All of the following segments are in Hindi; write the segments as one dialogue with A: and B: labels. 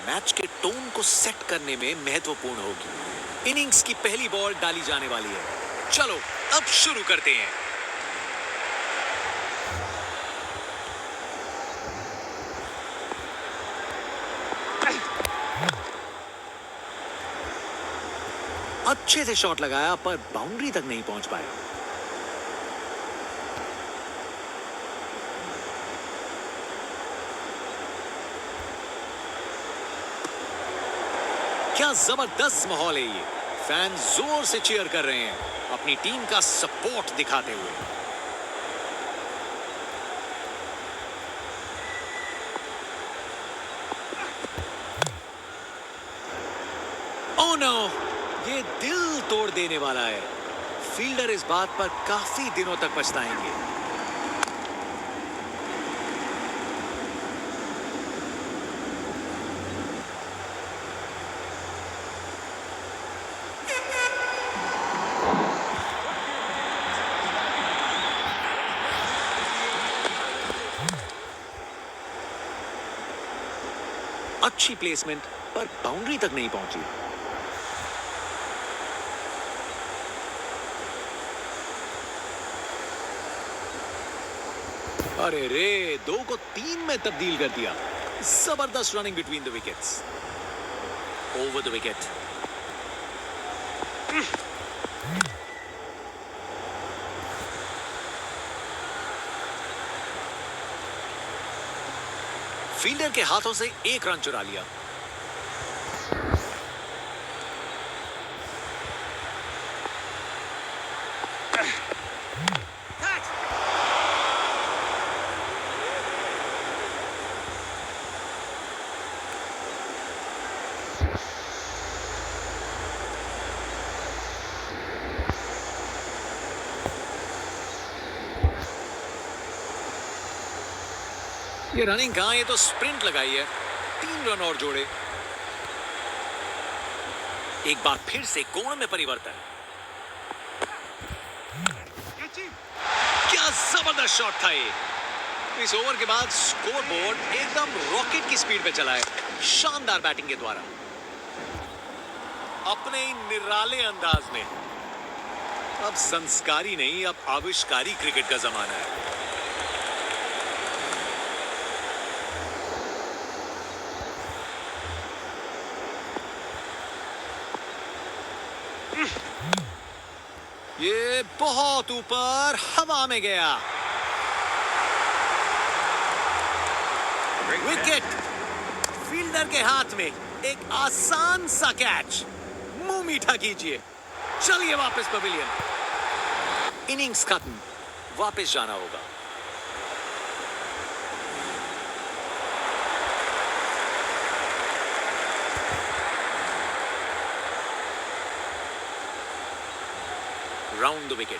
A: मैच के टोन को सेट करने में महत्वपूर्ण होगी। इनिंग्स की पहली बॉल डाली जाने वाली है। चलो अब शुरू करते हैं। अच्छे से शॉट लगाया पर बाउंड्री तक नहीं पहुंच पाया। क्या जबरदस्त माहौल है ये। फैन जोर से चीयर कर रहे हैं अपनी टीम का सपोर्ट दिखाते हुए। ओह नो, ये दिल तोड़ देने वाला है। फील्डर इस बात पर काफी दिनों तक पछताएंगे। अच्छी प्लेसमेंट पर बाउंड्री तक नहीं पहुंची। अरे रे, 2 को 3 में तब्दील कर दिया। जबरदस्त running between the wickets. Over the wicket. Fielder के हाथों से 1 रन चुरा लिया। ये रनिंग कहां, ये तो स्प्रिंट लगाई है। 3 रन और जोड़े। एक बार फिर से कोण में परिवर्तन। क्या जबरदस्त शॉट था ये। इस ओवर के बाद स्कोर बोर्ड एकदम रॉकेट की स्पीड पे चला है, शानदार बैटिंग के द्वारा। अपने ही निराले अंदाज में। अब संस्कारी नहीं, अब आविष्कारी क्रिकेट का जमाना है। ये बहुत ऊपर हवा में गया। विकेट। फील्डर के हाथ में एक आसान सा कैच। मुंह मीठा कीजिए। चलिए वापस पवेलियन। इनिंग्स खत्म, वापस जाना होगा। Round the wicket.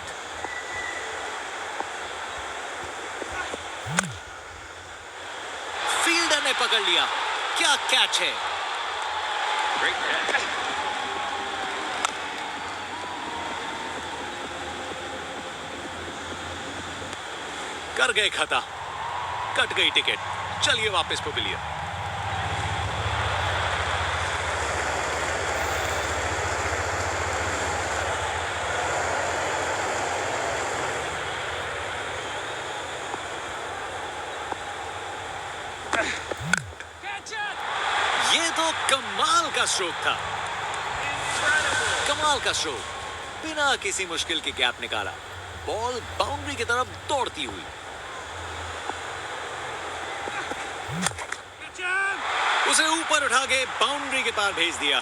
A: फील्डर ने पकड़ लिया। क्या कैच है। कर गए खता, कट गई टिकट। चलिए वापस पवेलियन। ये तो कमाल का स्ट्रोक था। कमाल का स्ट्रोक। बिना किसी मुश्किल के गैप निकाला। बॉल बाउंड्री की तरफ दौड़ती हुई। उसे ऊपर उठा के बाउंड्री के पार भेज दिया।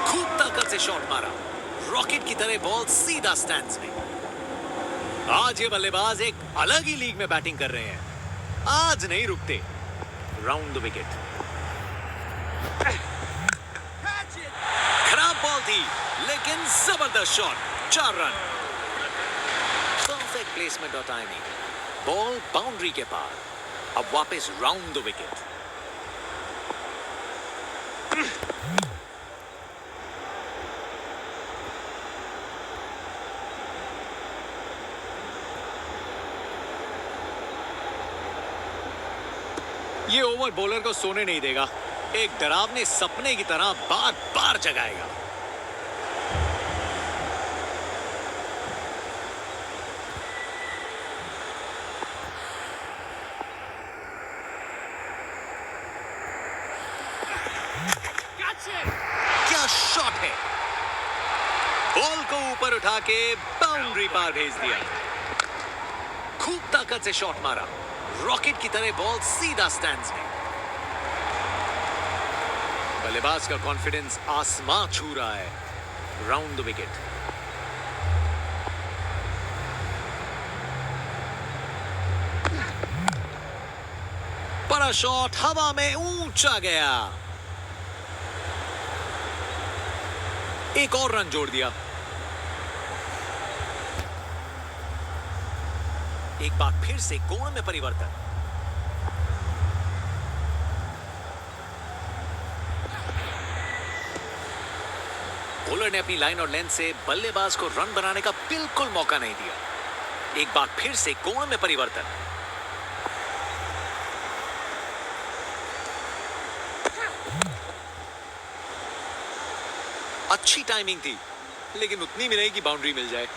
A: खूब ताकत से शॉट मारा। रॉकेट की तरह बॉल सीधा स्टैंड्स में। आज ये बल्लेबाज एक अलग ही लीग में बैटिंग कर रहे हैं। आज नहीं रुकते। Round the wicket. खराब बॉल थी लेकिन जबरदस्त शॉट। 4 रन। परफेक्ट प्लेसमेंट और टाइमिंग। बॉल बाउंड्री के पार। अब वापस राउंड द विकेट। ये ओवर बॉलर को सोने नहीं देगा, एक डरावने सपने की तरह बार बार जगाएगा। क्या शॉट है, बॉल को ऊपर उठा के बाउंड्री पार भेज दिया। खूब ताकत से शॉट मारा, रॉकेट की तरह बॉल सीधा स्टैंड्स में। बल्लेबाज का कॉन्फिडेंस आसमां छू रहा है। Round the wicket. बड़ा शॉट हवा में ऊंचा गया, एक और रन जोड़ दिया। एक बार फिर से कोण में परिवर्तन। बॉलर ने अपनी लाइन और लेंथ से बल्लेबाज को रन बनाने का बिल्कुल मौका नहीं दिया। एक बार फिर से कोण में परिवर्तन। अच्छी टाइमिंग थी, लेकिन उतनी भी नहीं कि बाउंड्री मिल जाए।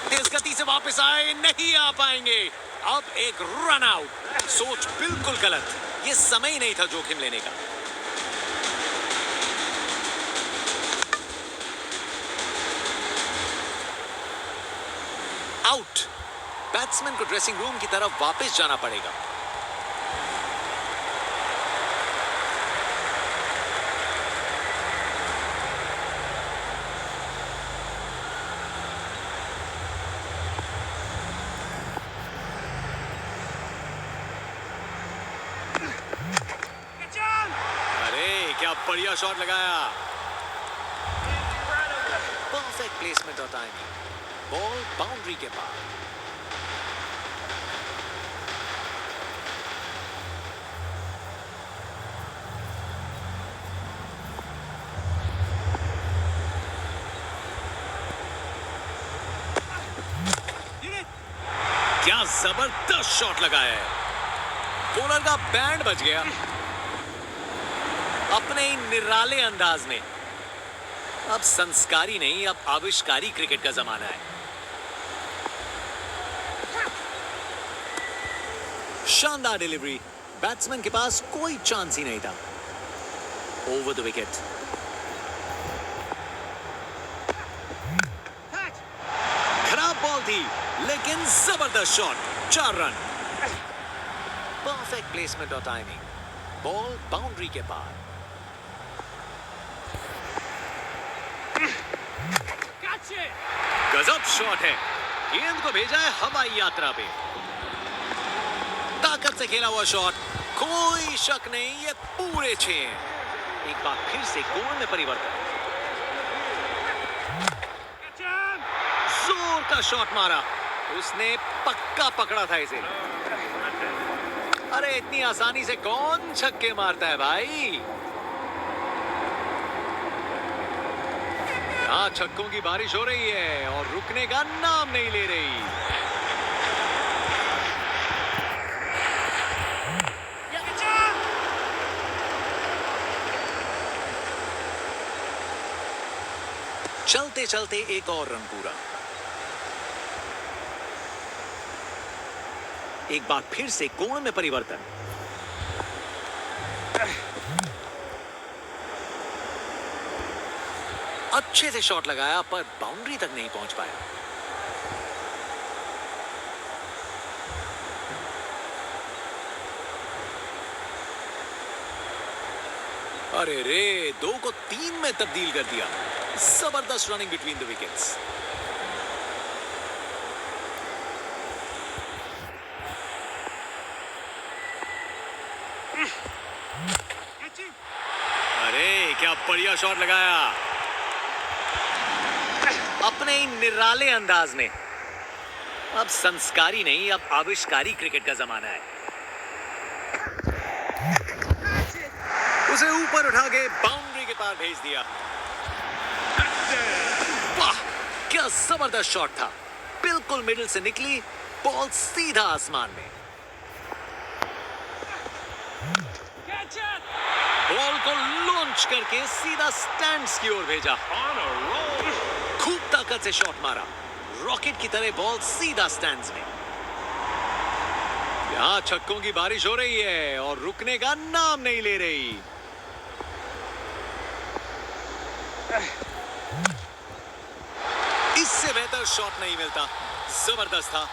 A: तेज गति से वापस आए, नहीं आ पाएंगे। अब एक रन आउट। सोच बिल्कुल गलत, ये समय ही नहीं था जोखिम लेने का। आउट। बैट्समैन को ड्रेसिंग रूम की तरफ वापस जाना पड़ेगा। अरे क्या बढ़िया शॉट लगाया। परफेक्ट प्लेसमेंट और टाइमिंग, बॉल बाउंड्री के पार। क्या जबरदस्त शॉट लगाया है। बॉलर का बैंड बच गया। अपने ही निराले अंदाज में। अब संस्कारी नहीं, अब आविष्कारी क्रिकेट का जमाना है। शानदार डिलीवरी, बैट्समैन के पास कोई चांस ही नहीं था। Over the wicket. खराब बॉल थी, लेकिन जबरदस्त शॉट। 4 रन। परफेक्ट प्लेसमेंट और टाइमिंग, बॉल बाउंड्री के पार। गजब शॉट है, गेंद को भेजा है हवाई यात्रा पे। ताकत से खेला हुआ शॉट, कोई शक नहीं, ये पूरे 6 हैं। एक बार फिर से कोण में परिवर्तन। जोर का शॉट मारा, उसने पक्का पकड़ा था इसे। अरे इतनी आसानी से कौन छक्के मारता है भाई। यहाँ छक्कों की बारिश हो रही है और रुकने का नाम नहीं ले रही। चलते चलते एक और रन पूरा। एक बार फिर से कोण में परिवर्तन। अच्छे से शॉट लगाया, पर बाउंड्री तक नहीं पहुंच पाया। अरे रे, 2 को 3 में तब्दील कर दिया। जबरदस्त रनिंग बिटवीन द विकेट्स। अरे क्या बढ़िया शॉट लगाया, अपने ही निराले अंदाज में। अब संस्कारी नहीं, अब आविष्कारी क्रिकेट का जमाना है। उसे ऊपर उठा के बाउंड्री के पार भेज दिया। वाह, क्या जबरदस्त शॉट था, बिल्कुल मिडिल से निकली, बॉल सीधा आसमान में। बॉल को लॉन्च करके सीधा स्टैंड्स की ओर भेजा। खूब ताकत से शॉट मारा, रॉकेट की तरह बॉल सीधा स्टैंड्स में। यहां छक्कों की बारिश हो रही है और रुकने का नाम नहीं ले रही। इससे बेहतर शॉट नहीं मिलता, जबरदस्त था।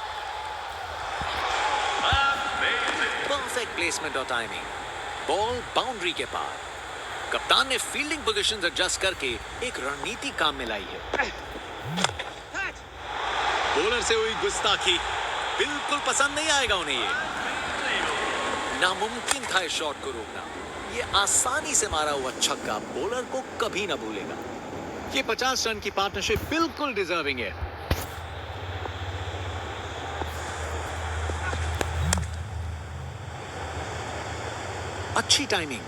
A: परफेक्ट प्लेसमेंट और टाइमिंग, बॉल बाउंड्री के पार। कप्तान ने फील्डिंग पोजीशंस एडजस्ट करके एक रणनीति काम में लाई है। बॉलर से हुई गुस्ताखी बिल्कुल पसंद नहीं आएगा उन्हें। ये नामुमकिन था इस शॉट को रोकना। ये आसानी से मारा हुआ छक्का बॉलर को कभी ना भूलेगा। ये 50 रन की पार्टनरशिप बिल्कुल डिजर्विंग है। अच्छी टाइमिंग,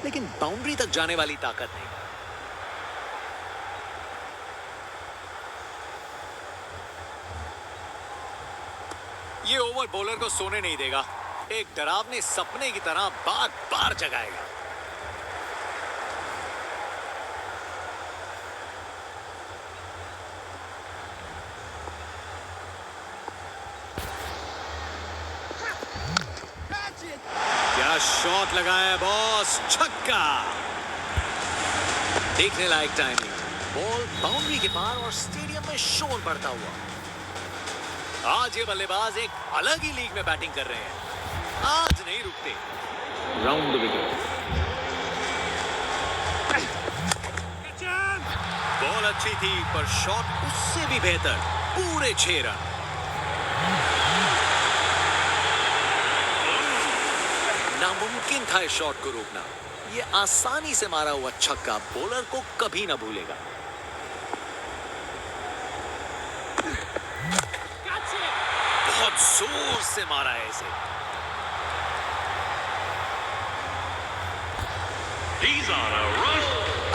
A: लेकिन बाउंड्री तक जाने वाली ताकत नहीं। ये ओवर बॉलर को सोने नहीं देगा, एक डरावने सपने की तरह बार बार जगाएगा। क्या शॉट लगाया बॉस, छक्का। देखने लायक टाइमिंग, बॉल बाउंड्री के पार और स्टेडियम में शोर बढ़ता हुआ। आज ये बल्लेबाज एक अलग ही लीग में बैटिंग कर रहे हैं, आज नहीं रुकते। राउंड द विकेट, बॉल अच्छी थी पर शॉट उससे भी बेहतर, पूरे 6 रन। नामुमकिन था इस शॉट को रोकना। ये आसानी से मारा हुआ छक्का बॉलर को कभी ना भूलेगा। बहुत जोर से मारा है इसे।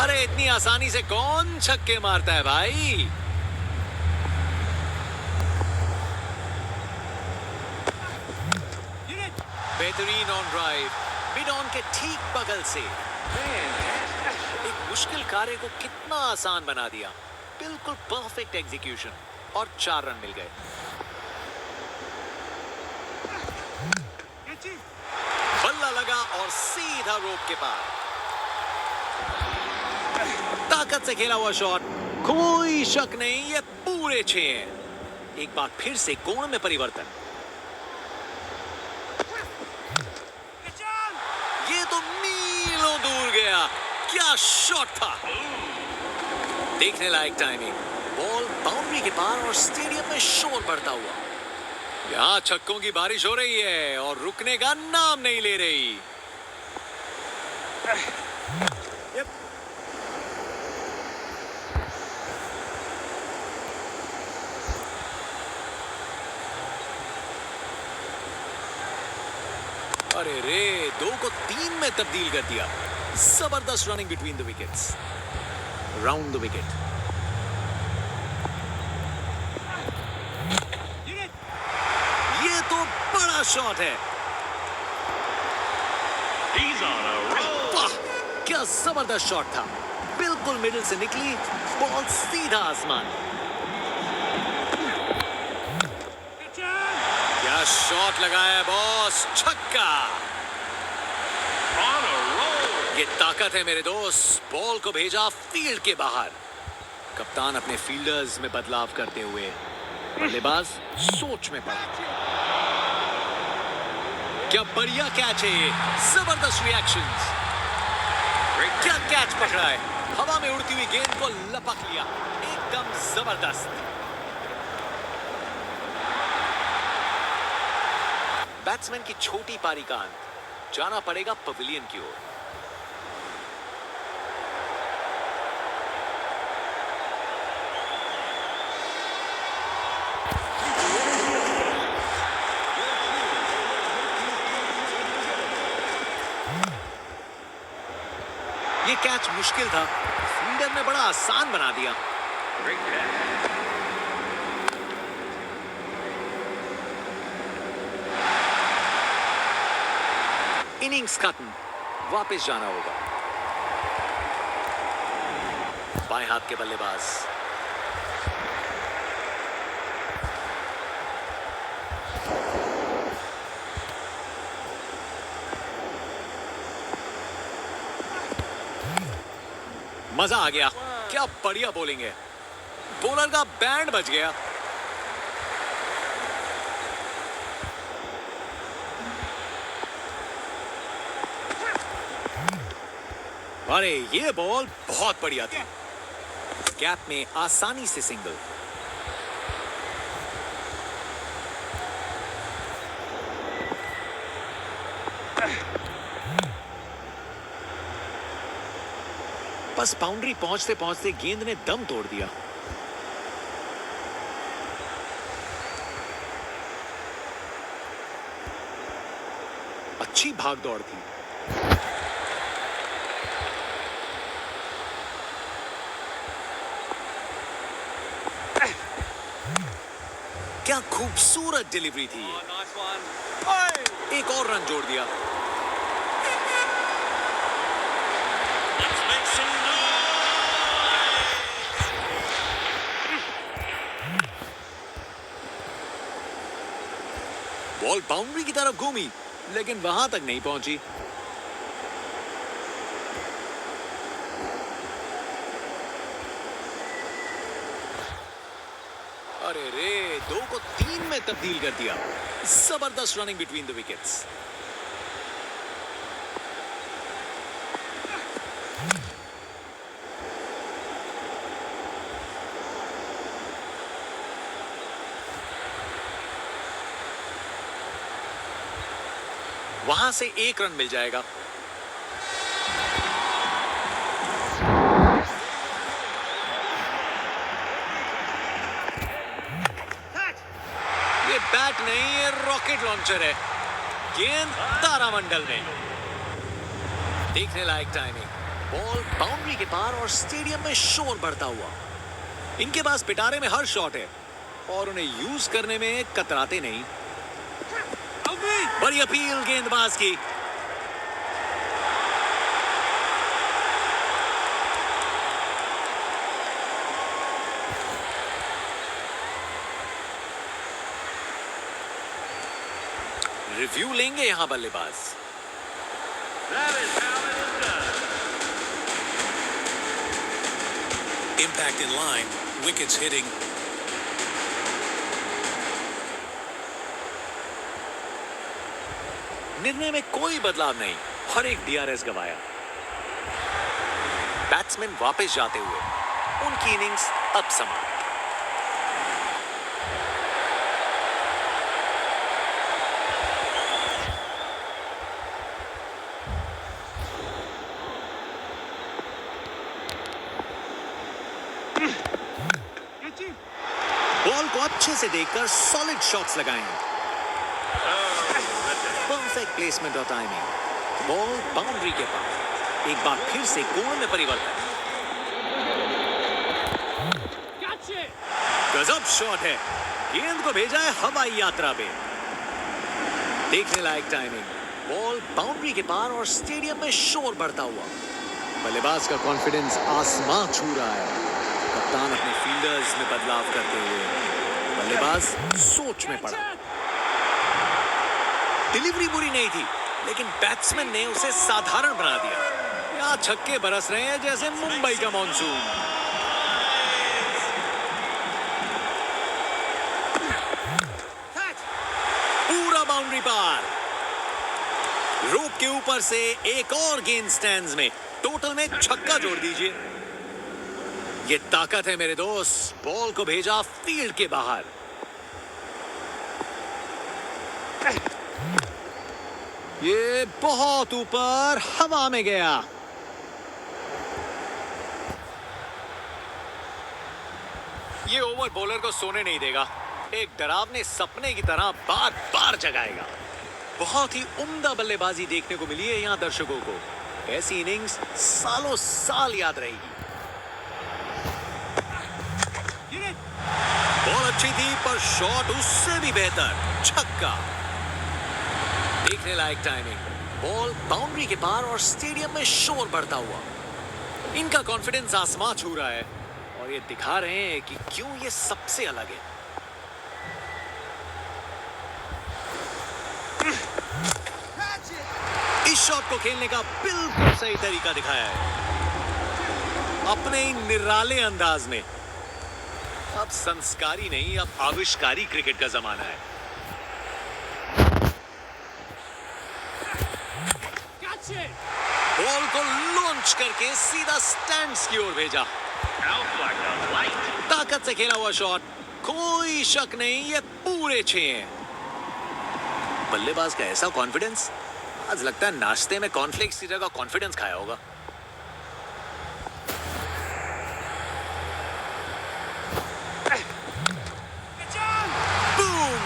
A: अरे इतनी आसानी से कौन छक्के मारता है भाई। बेहतरीन ऑन ड्राइव, मिड ऑन के ठीक बगल से। एक मुश्किल कार्य को कितना आसान बना दिया। बिल्कुल परफेक्ट एग्जीक्यूशन और 4 रन मिल गए। बल्ला लगा और सीधा रोप के पार। ताकत से खेला हुआ शॉट, कोई शक नहीं ये पूरे 6 हैं। एक बार फिर से कोण में परिवर्तन। ये तो मीलों दूर गया, क्या शॉट था। देखने लायक टाइमिंग, बॉल बाउंड्री के पार और स्टेडियम में शोर बढ़ता हुआ। यहां छक्कों की बारिश हो रही है और रुकने का नाम नहीं ले रही। अरे रे, 2 को 3 में तब्दील कर दिया। जबरदस्त running between the wickets. Round the wicket, ये तो बड़ा शॉट है। वाह, क्या जबरदस्त शॉट था, बिल्कुल मिडिल से निकली, बॉल सीधा आसमान। क्या शॉट लगाया बॉस, छक्का। ये ताकत है मेरे दोस्त, बॉल को भेजा फील्ड के बाहर। कप्तान अपने फील्डर्स में बदलाव करते हुए बल्लेबाज सोच में पड़ा। क्या बढ़िया कैच है ये, जबरदस्त रिएक्शंस। क्या कैच पकड़ा है, हवा में उड़ती हुई गेंद को लपक लिया, एकदम जबरदस्त। बैट्समैन की छोटी पारी का अंत, जाना पड़ेगा पवेलियन की ओर। ये कैच मुश्किल था, फील्डर ने बड़ा आसान बना दिया। इनिंग्स खत्म, वापस जाना होगा। बाएं हाथ के बल्लेबाज, मजा आ गया। क्या बढ़िया बॉलिंग है, बॉलर का बैंड बज गया। अरे ये बॉल बहुत बढ़िया थी, गैप में आसानी से सिंगल। बस बाउंड्री पहुंचते पहुंचते गेंद ने दम तोड़ दिया। अच्छी भाग दौड़ थी। क्या खूबसूरत डिलीवरी थी ये। एक और रन जोड़ दिया। बॉल बाउंड्री की तरफ घूमी, लेकिन वहां तक नहीं पहुंची। अरे रे, 2 को 3 में तब्दील कर दिया। जबरदस्त रनिंग बिटवीन द विकेट्स। वहां से 1 रन मिल जाएगा। ये बैट नहीं, ये रॉकेट लॉन्चर है। गेंद तारामंडल में। देखने लायक टाइमिंग, बॉल बाउंड्री के पार और स्टेडियम में शोर बढ़ता हुआ। इनके पास पिटारे में हर शॉट है और उन्हें यूज करने में कतराते नहीं। बड़ी अपील गेंदबाज की। रिव्यू लेंगे यहां बल्लेबाज।
B: Impact in line, wickets hitting.
A: निर्णय में कोई बदलाव नहीं, हर एक डीआरएस गवाया। बैट्समैन वापस जाते हुए, उनकी इनिंग्स अब समाप्त। बॉल को अच्छे से देखकर सॉलिड शॉट्स लगाए हैं। परफेक्ट प्लेसमेंट और टाइमिंग। बॉल बाउंड्री के पास। एक बार फिर से कोण में परिवर्तन। गजब शॉट है, गेंद को भेजा है हवाई यात्रा पे। देखने लायक टाइमिंग, बॉल बाउंड्री के पार और स्टेडियम में शोर बढ़ता हुआ। बल्लेबाज का कॉन्फिडेंस आसमां छू रहा है। कप्तान अपने फील्डर्स में बदलाव करते हुए, बल्लेबाज सोच में पड़ा। डिलीवरी बुरी नहीं थी, लेकिन बैट्समैन ने उसे साधारण बना दिया। यहाँ छक्के बरस रहे हैं जैसे मुंबई का मॉनसून। पूरा बाउंड्री पार। रोप के ऊपर से एक और गेंद स्टैंड्स में। टोटल में छक्का जोड़ दीजिए। ये ताकत है मेरे दोस्त। बॉल को भेजा फील्ड के बाहर। ये बहुत ऊपर हवा में गया। ये ओवर बॉलर को सोने नहीं देगा। एक डरावने सपने की तरह बार बार जगाएगा। बहुत ही उम्दा बल्लेबाजी देखने को मिली है यहाँ दर्शकों को। ऐसी इनिंग्स सालों साल याद रहेगी। बॉल अच्छी थी पर शॉट उससे भी बेहतर। छक्का। देखने लायक टाइमिंग। बॉल बाउंड्री के पार और स्टेडियम में शोर बढ़ता हुआ। इनका कॉन्फिडेंस आसमां छू रहा है और ये दिखा रहे हैं कि क्यों ये सबसे अलग है। इस शॉट को खेलने का बिल्कुल सही तरीका दिखाया है अपने इन निराले अंदाज में। अब संस्कारी नहीं, अब आविष्कारी क्रिकेट का जमाना है। बॉल को लॉन्च करके सीधा स्टैंड्स की ओर भेजा। ताकत से खेला हुआ शॉट, कोई शक नहीं ये पूरे 6 हैं। बल्लेबाज का ऐसा कॉन्फिडेंस, आज लगता है नाश्ते में कॉर्नफ्लेक्स की जगह कॉन्फिडेंस खाया होगा। बूम!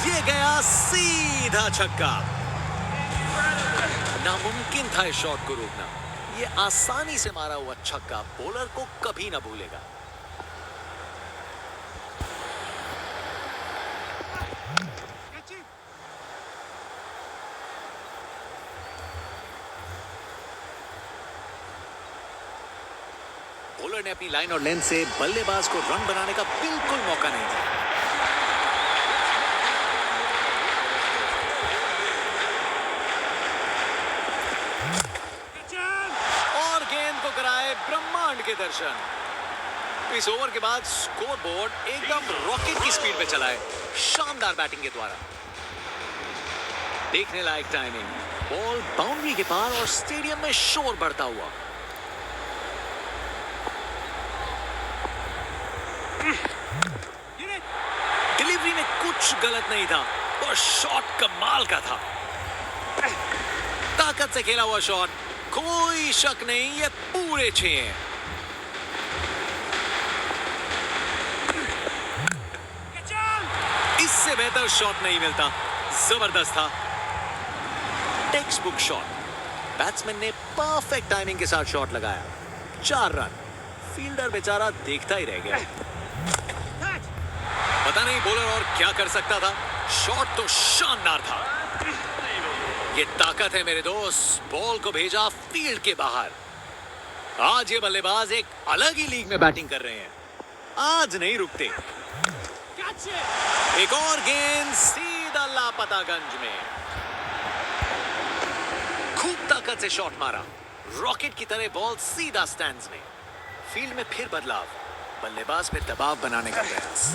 A: ये गया सीधा छक्का। नामुमकिन था इस शॉट को रोकना। ये आसानी से मारा हुआ छक्का बॉलर को कभी ना भूलेगा। बॉलर ने अपनी लाइन और लेंथ से बल्लेबाज को रन बनाने का बिल्कुल मौका नहीं दिया। और गेंद को कराए ब्रह्मांड के दर्शन। इस ओवर के बाद स्कोर बोर्ड एकदम रॉकेट की स्पीड पे चला है, शानदार बैटिंग के द्वारा। देखने लायक टाइमिंग, बॉल बाउंड्री के पार और स्टेडियम में शोर बढ़ता हुआ। डिलीवरी में कुछ गलत नहीं था और शॉट कमाल का था। ताकत से खेला हुआ शॉट, कोई शक नहीं ये पूरे 6 हैं। इससे बेहतर शॉट नहीं मिलता, जबरदस्त था। Text book shot. बैट्समैन ने परफेक्ट टाइमिंग के साथ शॉट लगाया। 4 रन। फील्डर बेचारा देखता ही रह गया। पता नहीं बॉलर और क्या कर सकता था। शॉट तो शानदार था। ये ताकत है मेरे दोस्त, बॉल को भेजा फील्ड के बाहर। आज ये बल्लेबाज एक अलग ही लीग में बैटिंग कर रहे हैं, आज नहीं रुकते। एक और गेंद सीधा लापतागंज में। खूब ताकत से शॉट मारा, रॉकेट की तरह बॉल सीधा स्टैंड्स में। फील्ड में फिर बदलाव, बल्लेबाज पे दबाव बनाने का प्रयास।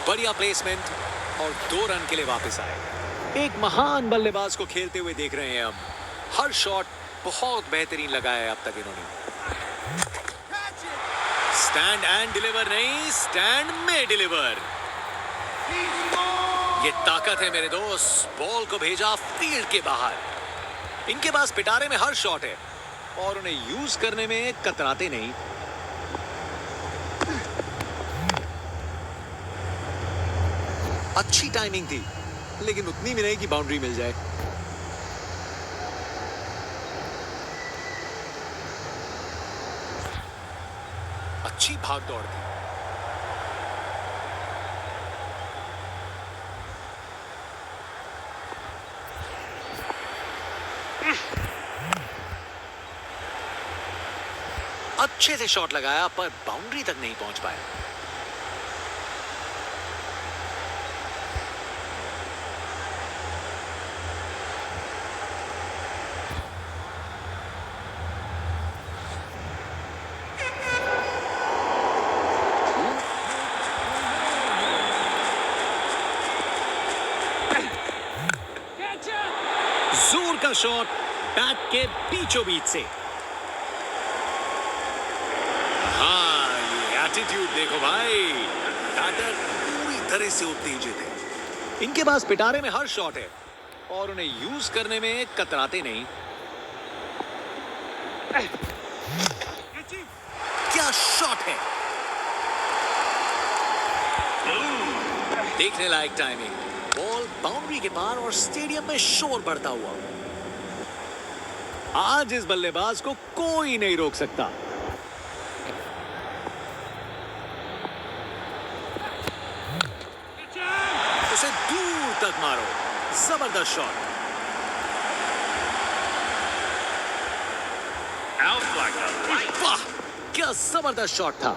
A: बढ़िया प्लेसमेंट और 2 रन के लिए वापस आए। एक महान बल्लेबाज को खेलते हुए देख रहे हैं अब। हर शॉट बहुत बेहतरीन लगाया है अब तक इन्होंने। स्टैंड एंड डिलीवर नहीं, स्टैंड में डिलीवर। ये ताकत है मेरे दोस्त, बॉल को भेजा फील्ड के बाहर। इनके पास पिटारे में हर शॉट है और उन्हें यूज करने में कतराते नहीं। अच्छी टाइमिंग थी, लेकिन उतनी भी नहीं कि बाउंड्री मिल जाए। अच्छी भाग दौड़ थी। अच्छे से शॉट लगाया पर बाउंड्री तक नहीं पहुंच पाया। जोर का शॉट बैट के बीचों बीच से। हाँ, ये एटीट्यूड देखो भाई, बैटर पूरी तरह से उत्तेजित है। इनके पास पिटारे में हर शॉट है और उन्हें यूज करने में कतराते नहीं। क्या शॉट है, देखने लायक टाइमिंग। बॉल बाउंड्री के पार और स्टेडियम में शोर बढ़ता हुआ। आज इस बल्लेबाज को कोई नहीं रोक सकता। उसे दूर तक मारो, जबरदस्त शॉट। वाह, क्या जबरदस्त शॉट था।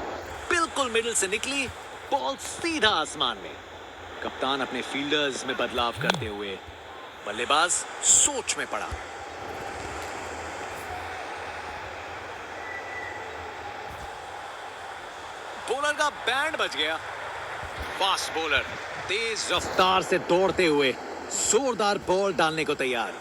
A: बिल्कुल मिडिल से निकली, बॉल सीधा आसमान में। कप्तान अपने फील्डर्स में बदलाव करते हुए बल्लेबाज सोच में पड़ा। बॉलर का बैंड बज गया। फास्ट बॉलर तेज रफ्तार से दौड़ते हुए जोरदार बॉल डालने को तैयार।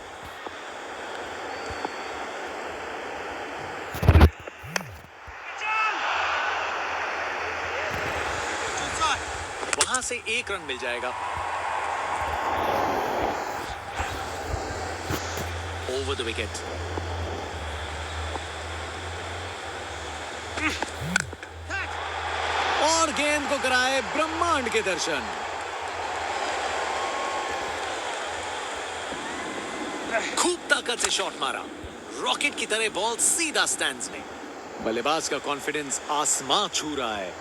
A: वहां से एक रन मिल जाएगा। Over the wicket. और गेंद को कराए ब्रह्मांड के दर्शन। खूब ताकत से शॉट मारा, रॉकेट की तरह बॉल सीधा स्टैंड्स में। बल्लेबाज का कॉन्फिडेंस आसमां छू रहा है।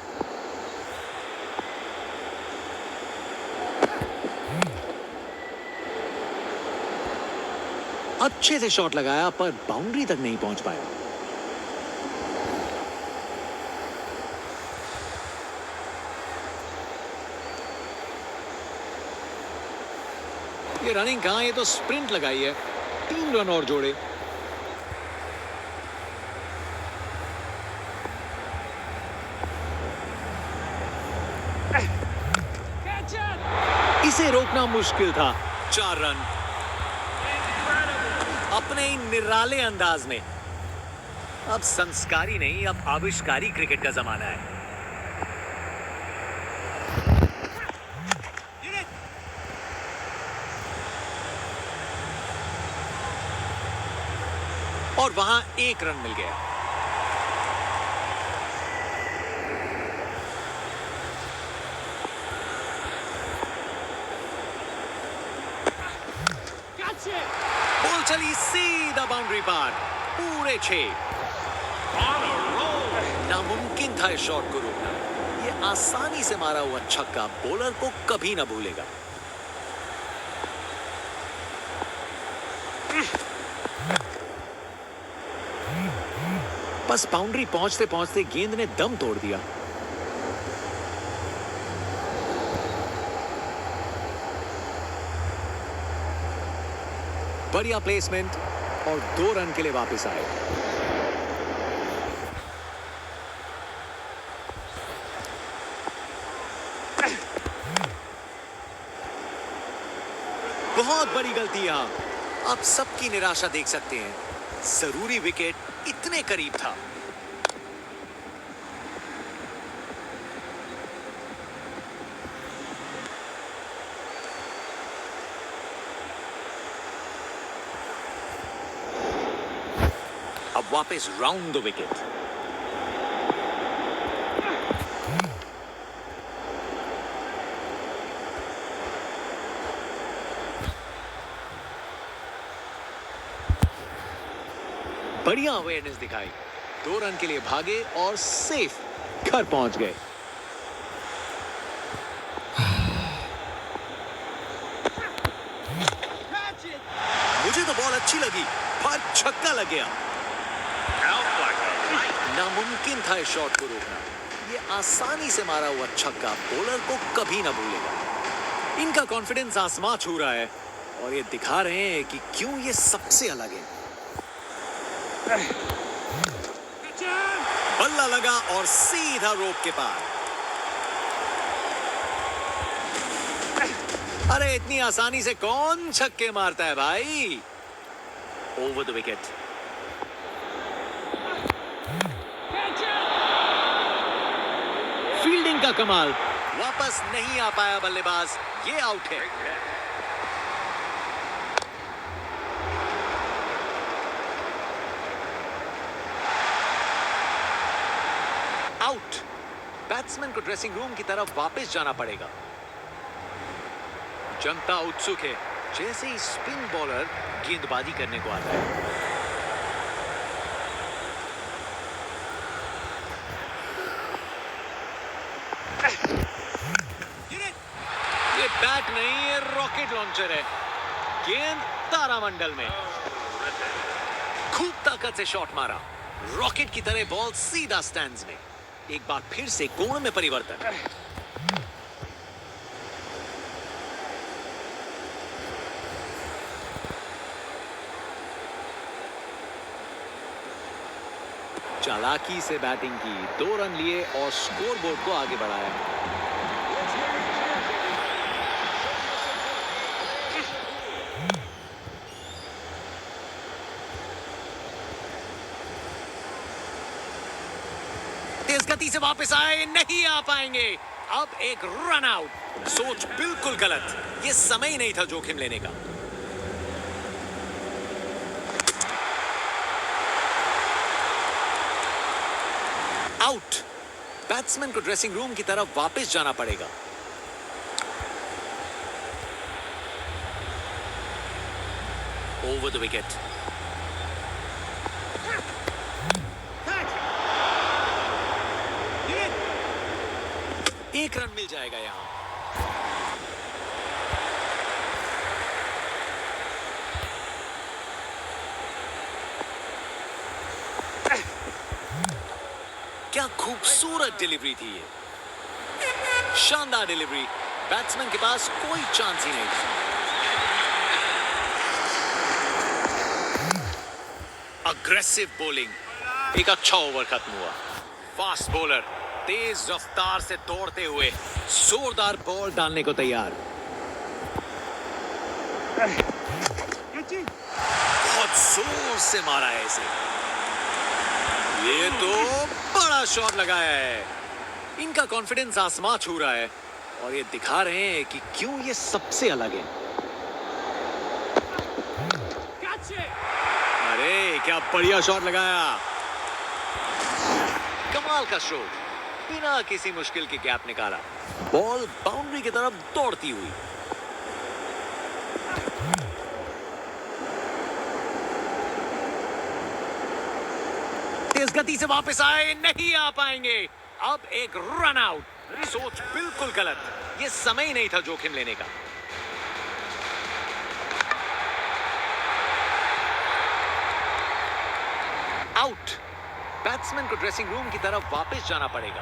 A: अच्छे से शॉट लगाया पर बाउंड्री तक नहीं पहुंच पाया। ये रनिंग कहां, ये तो स्प्रिंट लगाई है। 3 रन और जोड़े। इसे रोकना मुश्किल था। 4 रन अपने ही निराले अंदाज में। अब संस्कारी नहीं, अब आविष्कारी क्रिकेट का जमाना है। और वहां 1 रन मिल गया। बॉल चली सीधा बाउंड्री पार, पूरे 6। नामुमकिन था इस शॉट को रोकना। ये आसानी से मारा हुआ छक्का बॉलर को कभी ना भूलेगा। बस बाउंड्री पहुंचते पहुंचते गेंद ने दम तोड़ दिया। बढ़िया प्लेसमेंट और 2 रन के लिए वापस आए। बहुत बड़ी गलती यहां। आप सबकी निराशा देख सकते हैं। जरूरी विकेट इतने करीब था। अब वापस राउंड द विकेट। बढ़िया अवेयरनेस दिखाई। 2 रन के लिए भागे और सेफ घर पहुंच गए। मुझे तो बॉल अच्छी लगी पर छक्का लग गया। नामुमकिन था इस शॉट को रोकना। ये आसानी से मारा हुआ छक्का बॉलर को कभी ना भूलेगा। इनका कॉन्फिडेंस आसमां छू रहा है और ये दिखा रहे हैं कि क्यों ये सबसे अलग है। बल्ला लगा और सीधा रोप के पार। अरे इतनी आसानी से कौन छक्के मारता है भाई। Over the wicket. फील्डिंग का कमाल। वापस नहीं आ पाया बल्लेबाज। ये आउट है। आउट। बैट्समैन को ड्रेसिंग रूम की तरफ वापस जाना पड़ेगा। जनता उत्सुक है। जैसे ही स्पिन बॉलर गेंदबाजी करने को आता है। रॉकेट लॉन्चर है। गेंद तारामंडल में। खूब ताकत से शॉट मारा। रॉकेट की तरह बॉल सीधा स्टैंड्स में। एक बार फिर से कोण में परिवर्तन। चालाकी से बैटिंग की, 2 रन लिए और स्कोरबोर्ड को आगे बढ़ाया। तेज गति से वापस आए, नहीं आ पाएंगे। अब एक रन आउट। सोच बिल्कुल गलत। ये समय ही नहीं था जोखिम लेने का। आउट। बैट्समैन को ड्रेसिंग रूम की तरफ वापस जाना पड़ेगा। Over the wicket. एक रन मिल जाएगा यहां। क्या खूबसूरत डिलीवरी थी ये। शानदार डिलीवरी। बैट्समैन के पास कोई चांस ही नहीं था। Aggressive bowling. एक अच्छा ओवर खत्म हुआ। फास्ट बॉलर तेज रफ्तार से दौड़ते हुए जोरदार बॉल डालने को तैयार। बहुत जोर से मारा है इसे। ये तो बड़ा शॉट लगाया है। इनका कॉन्फिडेंस आसमां छू रहा है और ये दिखा रहे हैं कि क्यों ये सबसे अलग है। अरे क्या बढ़िया शॉट लगाया। कमाल का शॉट। बिना किसी मुश्किल के गैप निकाला। बॉल बाउंड्री की तरफ दौड़ती हुई। तेज गति से वापस आए, नहीं आ पाएंगे। अब एक रन आउट। सोच बिल्कुल गलत। ये समय ही नहीं था जोखिम लेने का। आउट। बैट्समैन को ड्रेसिंग रूम की तरफ वापस जाना पड़ेगा।